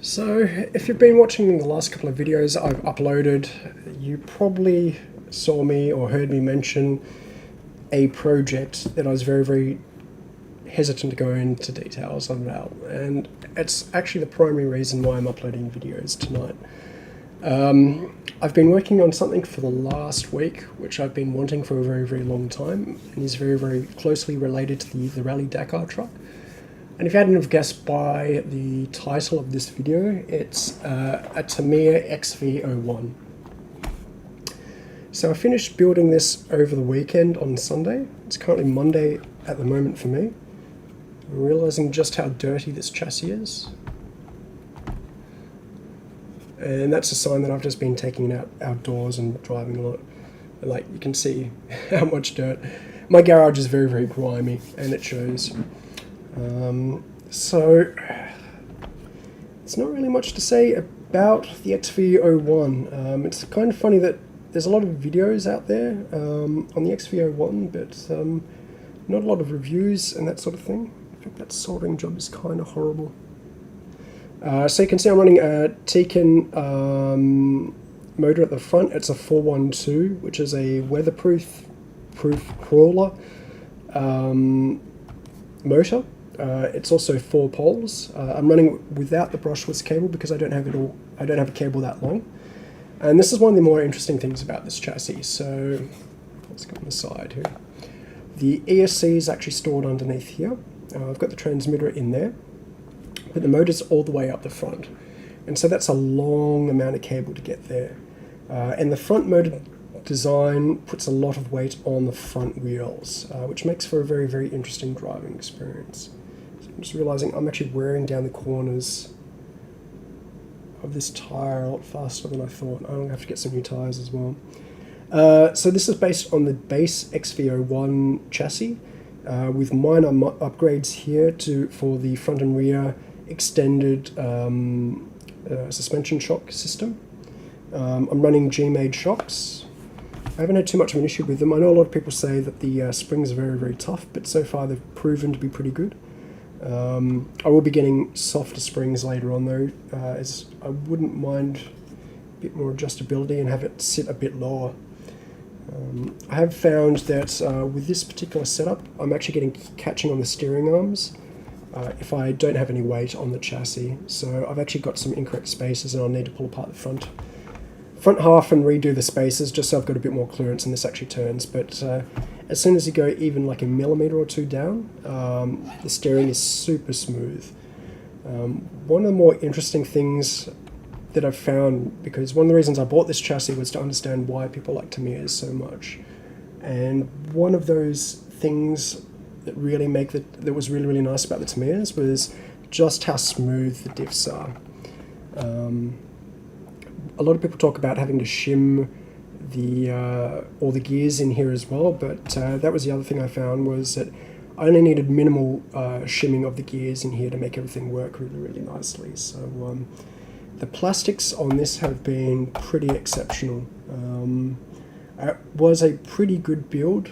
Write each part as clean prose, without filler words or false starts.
So, if you've been watching the last couple of videos I've uploaded, you probably saw me or heard me mention a project that I was very hesitant to go into details about, and it's actually the primary reason why I'm uploading videos tonight. I've been working on something for the last week, which I've been wanting for a very long time, and is very closely related to the Rally Dakar truck. And if you hadn't have guessed by the title of this video, it's a Tamiya XV-01. So I finished building this over the weekend on Sunday. It's currently Monday at the moment for me. I'm realizing just how dirty this chassis is. And that's a sign that I've just been taking it outdoors and driving a lot. Like, you can see how much dirt. My garage is very grimy, and it shows. So it's not really much to say about the XV01. It's kind of funny that there's a lot of videos out there on the XV01, but not a lot of reviews and that sort of thing. I think that soldering job is kind of horrible. So you can see I'm running a tekin motor at the front. It's a 412, which is a weatherproof crawler motor. It's also 4 poles. I'm running without the brushless cable because I don't have a cable that long. And this is one of the more interesting things about this chassis. So let's go on the side here. The ESC is actually stored underneath here. I've got the transmitter in there, but the motor's all the way up the front. And so that's a long amount of cable to get there. And the front motor design puts a lot of weight on the front wheels, which makes for a very interesting driving experience. So I'm just realizing I'm actually wearing down the corners of this tyre a lot faster than I thought. I'm going to have to get some new tyres as well. So this is based on the base XV01 chassis, with minor upgrades here for the front and rear extended suspension shock system. I'm running gmade shocks. I haven't had too much of an issue with them. I know a lot of people say that the springs are very tough, but so far they've proven to be pretty good. I will be getting softer springs later on though, as I wouldn't mind a bit more adjustability and have it sit a bit lower. I have found that with this particular setup, I'm actually catching on the steering arms if I don't have any weight on the chassis. So I've actually got some incorrect spaces and I'll need to pull apart the front half and redo the spaces just so I've got a bit more clearance and this actually turns. But as soon as you go even like a millimeter or two down, the steering is super smooth. One of the more interesting things that I've found, because one of the reasons I bought this chassis was to understand why people like Tamiyas so much, and one of those things that was really nice about the Tamiyas was just how smooth the diffs are. A lot of people talk about having to shim all the gears in here as well, but that was the other thing I found, was that I only needed minimal shimming of the gears in here to make everything work really nicely. So the plastics on this have been pretty exceptional. It was a pretty good build.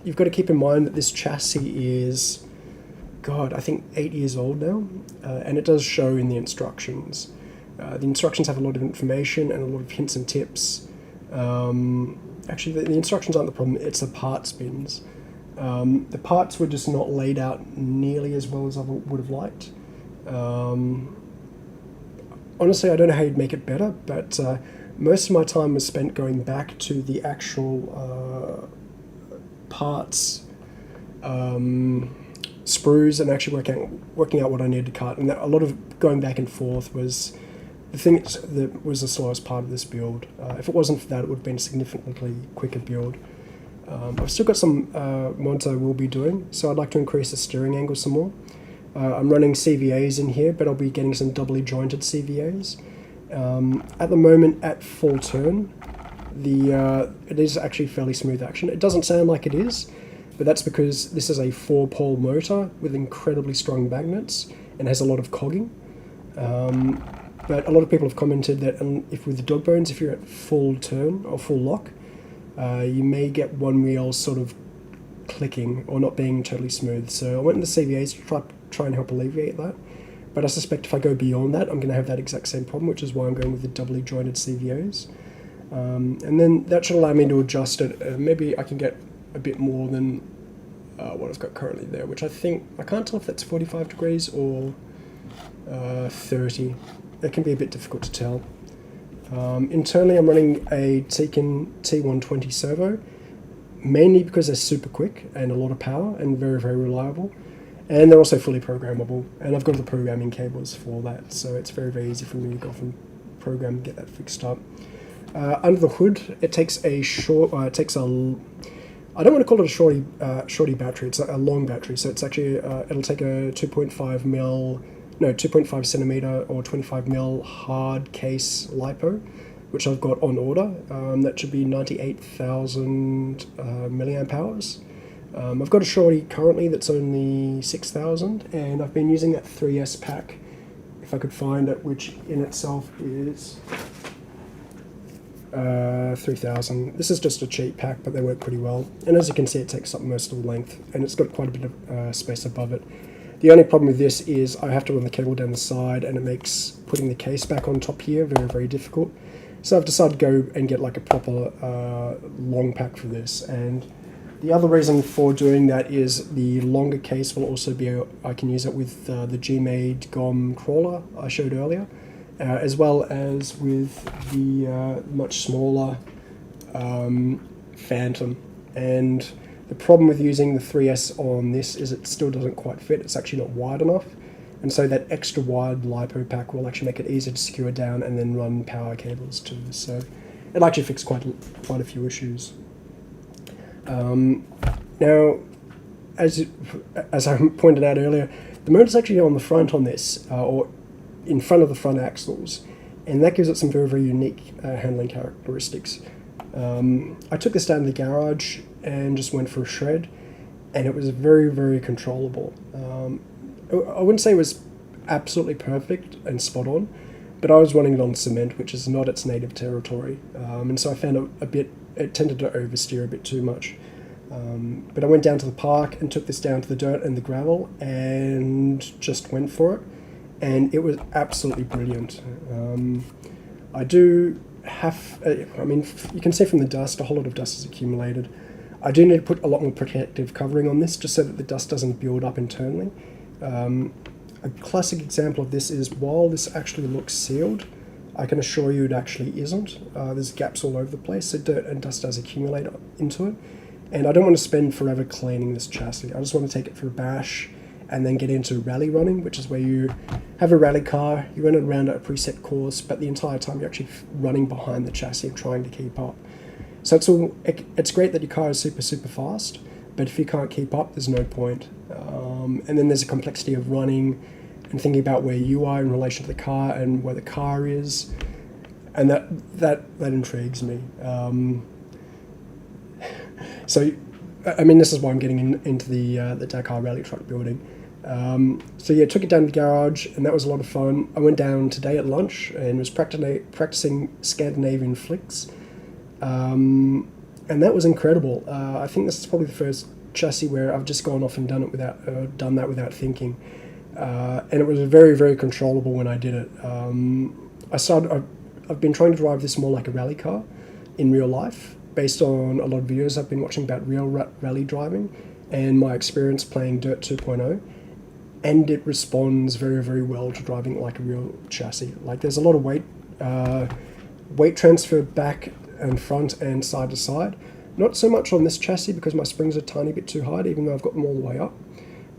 You've got to keep in mind that this chassis is, God, I think 8 years old now, and it does show in the instructions. The instructions have a lot of information and a lot of hints and tips. Actually, the instructions aren't the problem, it's the parts bins. The parts were just not laid out nearly as well as I would have liked. Honestly, I don't know how you'd make it better, but most of my time was spent going back to the actual parts sprues and actually working out what I needed to cut. And a lot of going back and forth was the thing that was the slowest part of this build. If it wasn't for that, it would have been a significantly quicker build. I've still got some mods I will be doing, so I'd like to increase the steering angle some more. I'm running CVAs in here, but I'll be getting some doubly jointed CVAs. At the moment, at full turn, it is actually fairly smooth action. It doesn't sound like it is, but that's because this is a 4-pole motor with incredibly strong magnets and has a lot of cogging. But a lot of people have commented that if with the dog bones, if you're at full turn or full lock, you may get one wheel sort of clicking or not being totally smooth. So I went into CVAs to try and help alleviate that. but I suspect if I go beyond that, I'm going to have that exact same problem, which is why I'm going with the doubly jointed CVOs. And then that should allow me to adjust it. Maybe I can get a bit more than what I've got currently there, which I can't tell if that's 45 degrees or 30. It can be a bit difficult to tell. Internally, I'm running a Tekin T120 servo, mainly because they're super quick and a lot of power and very, very reliable. And they're also fully programmable, and I've got the programming cables for that, so it's very, very easy for me to go off and program and get that fixed up. Under the hood, it takes a I don't want to call it a shorty battery. It's a long battery, so it's actually it'll take a 2.5 centimeter or 25 mil hard case lipo, which I've got on order. That should be 98,000 milliamp hours. I've got a shorty currently that's only 6,000, and I've been using that 3S pack, if I could find it, which in itself is 3,000. This is just a cheap pack, but they work pretty well. And as you can see, it takes up most of the length, and it's got quite a bit of space above it. The only problem with this is I have to run the cable down the side, and it makes putting the case back on top here very, very difficult. So I've decided to go and get like a proper long pack for this. And the other reason for doing that is the longer case will also be, I can use it with the gmade GOM crawler I showed earlier, as well as with the much smaller Phantom. And the problem with using the 3S on this is it still doesn't quite fit. It's actually not wide enough. And so that extra wide LiPo pack will actually make it easier to secure down and then run power cables too. So it'll actually fix quite a few issues. Now, as I pointed out earlier, the motor's actually on the front on this, or in front of the front axles, and that gives it some very, very unique handling characteristics. I took this down to the garage and just went for a shred, and it was very, very controllable. I wouldn't say it was absolutely perfect and spot on, but I was running it on cement, which is not its native territory, and so I found it tended to oversteer a bit too much. But I went down to the park and took this down to the dirt and the gravel and just went for it, and it was absolutely brilliant. I do have, you can see from the dust, a whole lot of dust is accumulated. I do need to put a lot more protective covering on this just so that the dust doesn't build up internally. A classic example of this is while this actually looks sealed, I can assure you it actually isn't. There's gaps all over the place, so dirt and dust does accumulate into it. And I don't want to spend forever cleaning this chassis. I just want to take it for a bash and then get into rally running, which is where you have a rally car, you run it around at a preset course, but the entire time you're actually running behind the chassis and trying to keep up. So it's great that your car is super, super fast, but if you can't keep up, there's no point. And then there's a complexity of running and thinking about where you are in relation to the car and where the car is, and that intrigues me. So, I mean, this is why I'm getting into the Dakar rally truck building. So yeah, took it down to the garage, and that was a lot of fun. I went down today at lunch and was practicing Scandinavian flicks, and that was incredible. I think this is probably the first chassis where I've just gone off and done that without thinking, and it was very, very controllable when I did it. I've been trying to drive this more like a rally car in real life, based on a lot of videos I've been watching about real rally driving and my experience playing Dirt 2.0, and it responds very, very well to driving like a real chassis. Like there's a lot of weight transfer back and front and side to side. Not so much on this chassis because my springs are a tiny bit too hard, even though I've got them all the way up.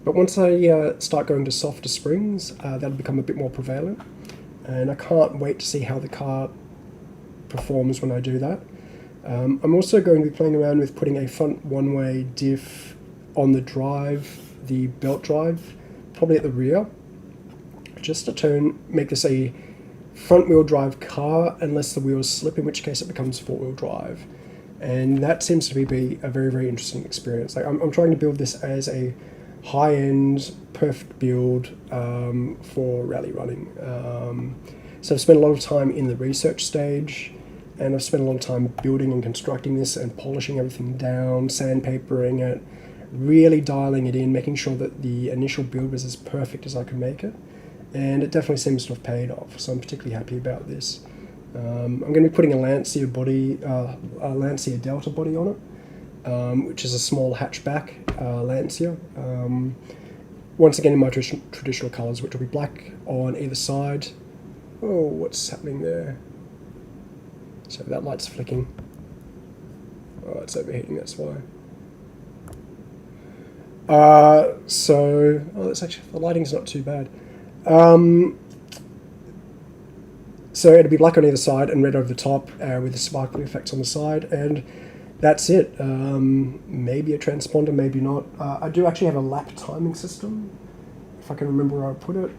But once I start going to softer springs, that'll become a bit more prevalent. And I can't wait to see how the car performs when I do that. I'm also going to be playing around with putting a front one-way diff on the drive, the belt drive, probably at the rear, just to make this a front-wheel drive car unless the wheels slip, in which case it becomes four-wheel drive. And that seems to be a very, very interesting experience. Like I'm trying to build this as a high-end, perfect build for rally running. So I've spent a lot of time in the research stage, and I've spent a lot of time building and constructing this and polishing everything down, sandpapering it, really dialing it in, making sure that the initial build was as perfect as I could make it. and it definitely seems to have paid off, so I'm particularly happy about this. I'm going to be putting a Lancia body, a Lancia Delta body on it, which is a small hatchback Lancia. Once again in my traditional colours, which will be black on either side. Oh, what's happening there? So that light's flicking. Oh, it's overheating, that's why. That's actually, the lighting's not too bad. So it'll be black on either side and red over the top with the sparkly effects on the side, and that's it. Maybe a transponder, maybe not. I do actually have a lap timing system, if I can remember where I put it.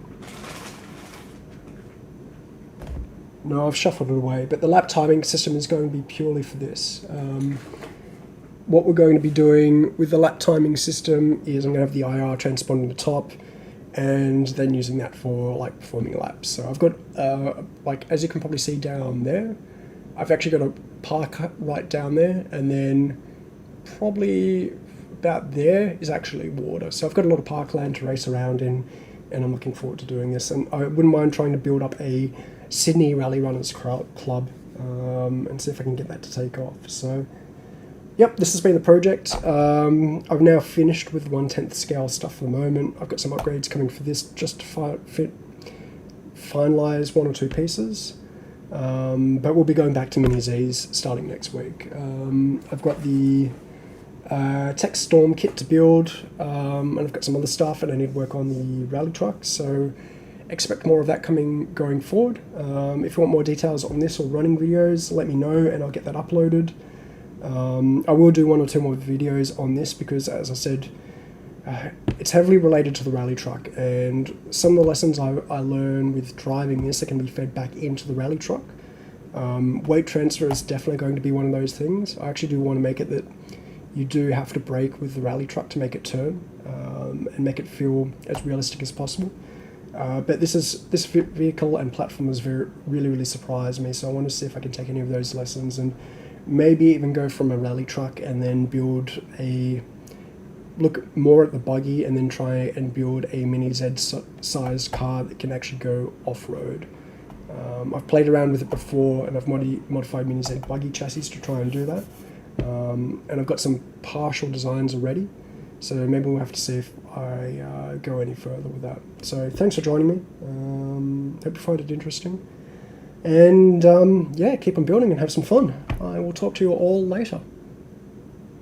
No, I've shuffled it away, but the lap timing system is going to be purely for this. What we're going to be doing with the lap timing system is I'm going to have the IR transponder on the top, and then using that for like performing laps. So I've got, like as you can probably see down there, I've actually got a park right down there, and then probably about there is actually water. So I've got a lot of parkland to race around in, and I'm looking forward to doing this. And I wouldn't mind trying to build up a Sydney Rally Runners Club and see if I can get that to take off. So yep, this has been the project. I've now finished with 1/10 scale stuff for the moment. I've got some upgrades coming for this just to finalise 1 or 2 pieces. But we'll be going back to Mini Z's starting next week. I've got the Tech Storm kit to build, and I've got some other stuff, and I need to work on the rally truck. So expect more of that going forward. If you want more details on this or running videos, let me know and I'll get that uploaded. I will do 1 or 2 more videos on this because, as I said, it's heavily related to the rally truck, and some of the lessons I learn with driving this can be fed back into the rally truck. Weight transfer is definitely going to be one of those things. I actually do want to make it that you do have to brake with the rally truck to make it turn and make it feel as realistic as possible. But this vehicle and platform has really surprised me, so I want to see if I can take any of those lessons and maybe even go from a rally truck and then look more at the buggy and then try and build a Mini Z-sized car that can actually go off-road. I've played around with it before, and I've modified Mini Z buggy chassis to try and do that. And I've got some partial designs already, so maybe we'll have to see if I go any further with that. So thanks for joining me. Hope you find it interesting. And yeah, keep on building and have some fun. I will talk to you all later.